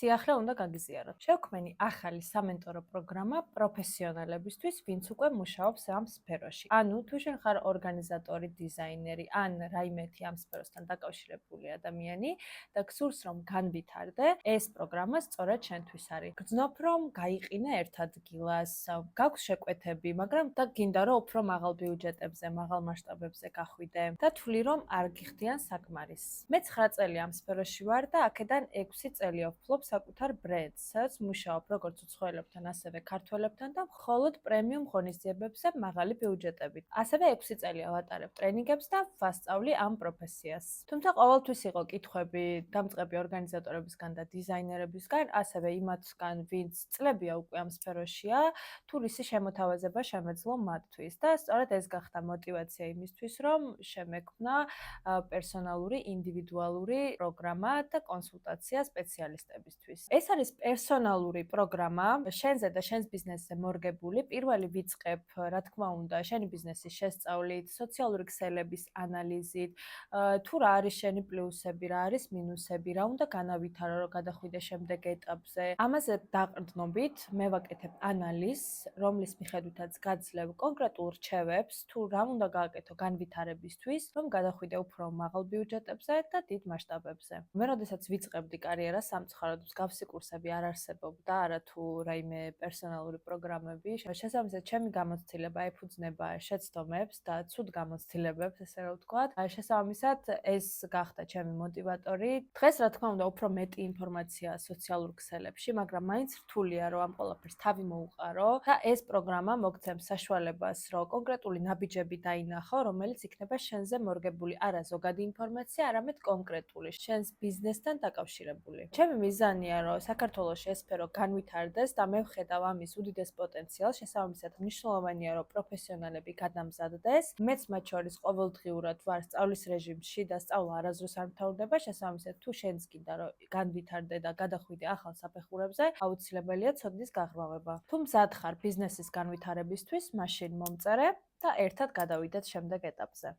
სიახლე უნდა გაგიზიაროთ. შევქმენი ახალი სამენტორო პროგრამა პროფესიონალებისთვის, ვინც უკვე მუშაობს ამ სფეროში. ანუ თუ შენ ხარ ორგანიზატორი, დიზაინერი ან რაიმეთი ამ სფეროსთან დაკავშირებული ადამიანი და გსურს რომ განვითარდე, ეს პროგრამა სწორედ შენთვის არის. გძნობ რომ გაიყინე ერთ ადგილას, გაქვს შეკვეთები, მაგრამ და გინდა რომ უფრო მაღალ ბიუჯეტებზე, მაღალ მასშტაბებზე გახვიდე და თვლი რომ არ გიხდიან საკმარისს. მე 9 წელი ამ სფეროში ვარ და აქედან 6 წელი ვფლობ საკუთარ ბრენდს, სადაც მუშაობ როგორც უცხოელებთან, ასევე ქართველებთან და მხოლოდ პრემიუმ ღონისძიებებზე მაღალი ბიუჯეტებით. ასევე 6 წელი ავატარებ ტრენინგებს და ვასწავლი ამ პროფესიას. თუმცა ყოველთვის იყო კითხვები დამწყები ორგანიზატორებისგან და დიზაინერებისგან, ასევე იმათგან, ვინც წლებია უკვე ამ სფეროშია, თუ რისი შემოთავაზება შემეძლო მათთვის და სწორედ ეს გახდა мотиваცია იმისთვის, რომ შემექმნა პერსონალური, ინდივიდუალური პროგრამა და კონსულტაცია სპეციალისტებისთვის. ეს არის პერსონალური პროგრამა, შენზე და შენს ბიზნესზე მორგებული. პირველი ვიწყებ, რა თქმა უნდა, შენი ბიზნესის შესწავლით, სოციალური ქსელების ანალიზით, თუ რა არის შენი პლუსები, რა არის მინუსები, რა უნდა განავითარო, რომ გადახვიდე შემდეგ ეტაპზე. ამაზე დაყრდნობით მე ვაკეთებ ანალიზს, რომლის მიხედვითაც გაძლევ კონკრეტულ რჩევებს, თუ რა უნდა გააკეთო განვითარებისთვის, რომ გადახვიდე უფრო მაღალ ბიუჯეტებზე და დიდ მასშტაბებზე. მე როდესაც ვიწყებდი კარიერას, სამწუხაროდ მსგავსი კურსები არ არსებობდა, არა თუ რაიმე პერსონალური პროგრამები. შესაბამისად, ჩემი გამოცდილება ეფუძნება შეცდომებს და ცუდ გამოცდილებებს, ესე რომ ვთქვათ. შესაბამისად, ეს გახდა ჩემი мотиваტორი. დღეს, რა თქმა უნდა, უფრო მეტი ინფორმაციაა სოციალურ ქსელებში, მაგრამ მაინც რთულია, რომ ამ ყველაფერს თავი მოუყარო და ეს პროგრამა მოგცემს საშუალებას, რომ კონკრეტული ნაბიჯები დაინახო, რომელიც იქნება შენზე მორგებული არა ზოგადი ინფორმაცია, არამედ კონკრეტული შენს ბიზნესთან დაკავშირებული. ჩემი მიზანია, რომ საქართველოში ეს სფერო განვითარდეს და მე ვხედავ ამის უდიდეს პოტენციალს, შესაბამისად მნიშვნელოვანია, რომ პროფესიონალები გადამზადდეს. მეც მათ შორის ყოველდღიურად ვარ სწავლის რეჟიმში და სწავლა არასდროს არ მთავრდება, შესაბამისად თუ შენს გინდა რომ განვითარდე და გადახვიდე ახალ საფეხურებზე, აუცილებელია ცოდნის გაღრმავება. თუ მზად ხარ ბიზნესის განვითარებისთვის, მაშინ მომწერე და ერთად გადავიდეთ შემდეგ ეტაპზე.